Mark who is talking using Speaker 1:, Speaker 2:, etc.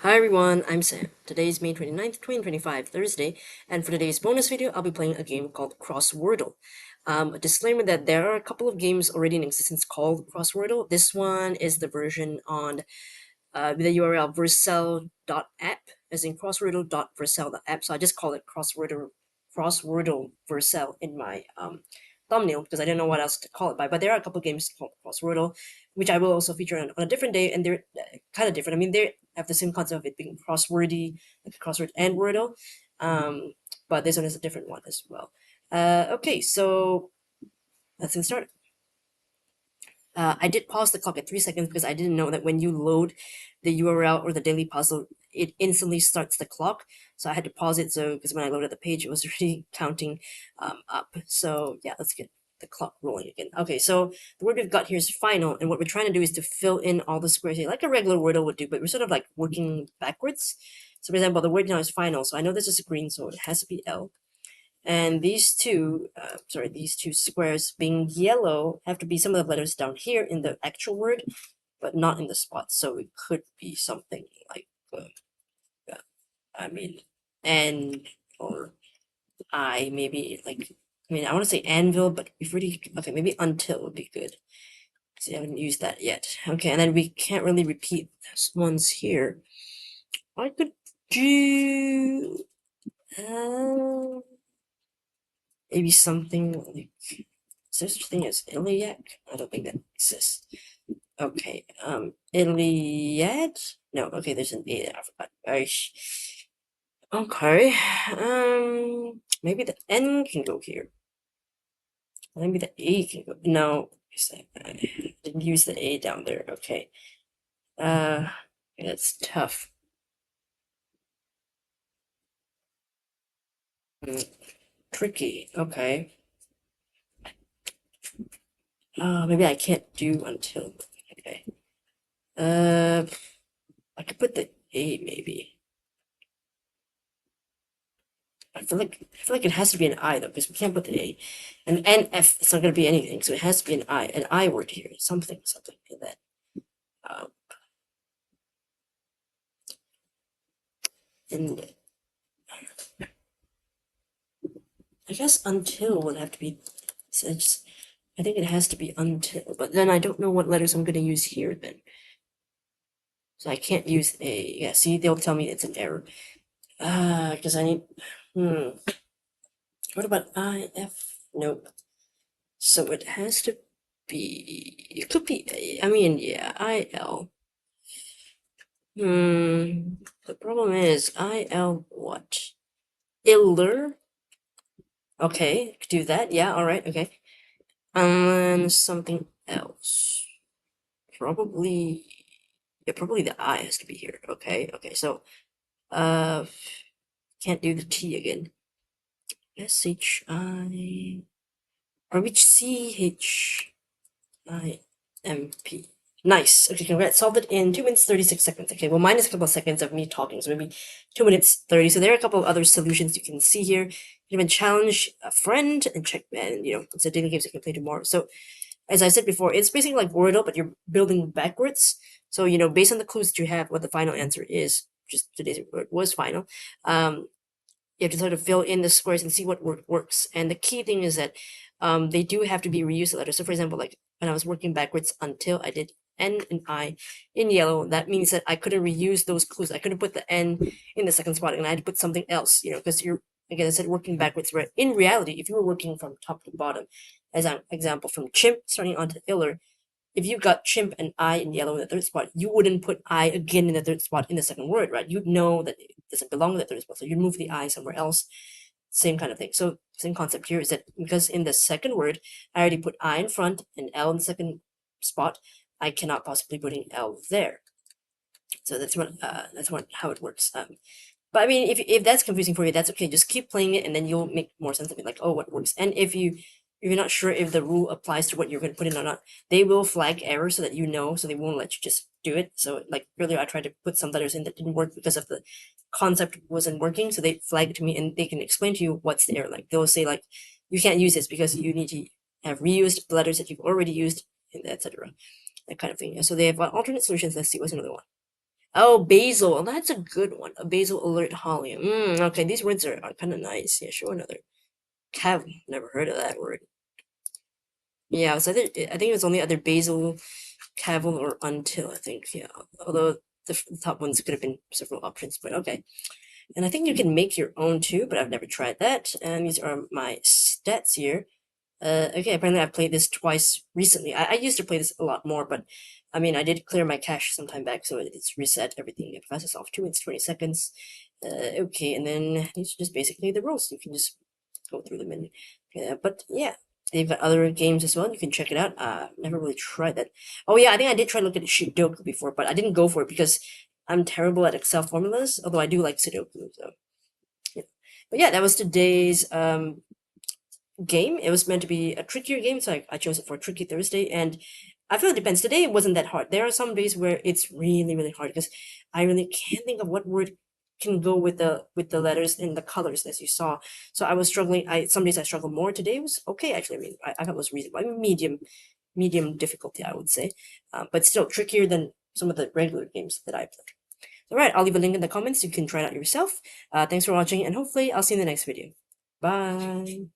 Speaker 1: Hi everyone, I'm Sam. Today is May 29th, 2025, Thursday, and for today's bonus video, I'll be playing a game called Crosswordle. A disclaimer that there are a couple of games already in existence called Crosswordle. This one is the version on the URL vercel.app, as in crosswordle.vercel.app, so I just call it Crosswordle Vercel in my thumbnail because I didn't know what else to call it by. But there are a couple of games called Crosswordle, which I will also feature on a different day, and they're kind of different. I mean, they have the same concept of it being crosswordy, like a crossword and Wordle, but this one is a different one as well. Okay, so let's get started. I did pause the clock at 3 seconds because I didn't know that when you load the URL or the daily puzzle, it instantly starts the clock. So I had to pause it. So because when I loaded the page, it was already counting up. So yeah, let's get the clock rolling again. Okay, so the word we've got here is final, and what we're trying to do is to fill in all the squares here, like a regular Wordle would do, but we're sort of like working backwards. So for example, the word now is final, so I know this is green, so it has to be L. And these two squares being yellow have to be some of the letters down here in the actual word, but not in the spot. So it could be something like, N or I, maybe like, I want to say anvil, but we've already, okay, maybe until would be good. So I haven't used that yet. Okay, and then we can't really repeat those ones here. I could do, maybe something like, is there such thing as iliac? I don't think that exists. Okay, Iliad? No, okay, there's an A there, I forgot. Okay, maybe the N can go here. Maybe the A can go, no, I didn't use the A down there, okay. That's tough. Tricky, okay. Maybe I can't do until, okay. I could put the A maybe. I feel like it has to be an I though, because we can't put the A. And NF, it's not gonna be anything, so it has to be an I word here. Something in that. And I guess until would have to be, so I think it has to be until, but then I don't know what letters I'm gonna use here then. So I can't use A. Yeah, see, they'll tell me it's an error. Because I need, What about IF? Nope. So it has to be, it could be, yeah, IL. The problem is IL what? Iller? Okay, could do that. Yeah, alright, okay. Something else. Probably, yeah, probably the I has to be here. Okay, so, can't do the T again. SHI, or which CHIMP. Nice. Okay, congrats. Solved it in 2 minutes 36 seconds. Okay, well, minus a couple of seconds of me talking, so maybe 2 minutes 30. So there are a couple of other solutions you can see here. You can even challenge a friend and check, and it's a daily games you can play tomorrow. So as I said before, it's basically like Wordle, but you're building backwards. So based on the clues that you have, what the final answer is, just today's word was final. You have to sort of fill in the squares and see what word works. And the key thing is that they do have to be reused letters. So for example, like when I was working backwards until I did N and I in yellow, that means that I couldn't reuse those clues. I couldn't put the N in the second spot and I had to put something else, because you're, again, I said working backwards, right? In reality, if you were working from top to bottom, as an example, from chimp starting onto iller, if you got chimp and I in yellow in the third spot, you wouldn't put I again in the third spot in the second word, right? You'd know that it doesn't belong in the third spot, so you'd move the I somewhere else. Same kind of thing. So same concept here is that because in the second word, I already put I in front and L in the second spot, I cannot possibly put an L there. So that's how it works. But I mean, if that's confusing for you, that's okay. Just keep playing it, and then you'll make more sense of it. Like, oh, what works? And if you're not sure if the rule applies to what you're going to put in or not, they will flag errors so that you know. So they won't let you just do it. So like earlier, I tried to put some letters in that didn't work because of the concept wasn't working. So they flagged to me, and they can explain to you what's the error. Like they'll say like, you can't use this because you need to have reused letters that you've already used, etc. That kind of thing. So they have alternate solutions. Let's see what's another one. Oh, basil. Oh, that's a good one. A basil alert holly. Okay, these words are kind of nice. Yeah, sure, another. Cav. Never heard of that word. Yeah, so I think it was only either basil, cavil, or until, I think. Yeah, although the top ones could have been several options, but okay. And I think you can make your own too, but I've never tried that. And these are my stats here. Okay, apparently I've played this twice recently. I used to play this a lot more, but I mean, I did clear my cache some time back, so it's reset everything. It passes off 2 minutes, 20 seconds. Okay, and then these are just basically the rules. You can just go through them and, but yeah. They've got other games as well. You can check it out. Never really tried that. Oh yeah, I think I did try to look at Sudoku before, but I didn't go for it because I'm terrible at Excel formulas. Although I do like Sudoku, so yeah. But yeah, that was today's game. It was meant to be a trickier game, so I chose it for Tricky Thursday. And I feel it depends. Today it wasn't that hard. There are some days where it's really, really hard because I really can't think of what word can go with the letters and the colors as you saw. So I was struggling. Some days I struggled more. Today was okay actually. I mean, I thought it was reasonable. I mean, medium difficulty, I would say, but still trickier than some of the regular games that I played. All right, I'll leave a link in the comments. You can try it out yourself. Thanks for watching, and hopefully I'll see you in the next video. Bye.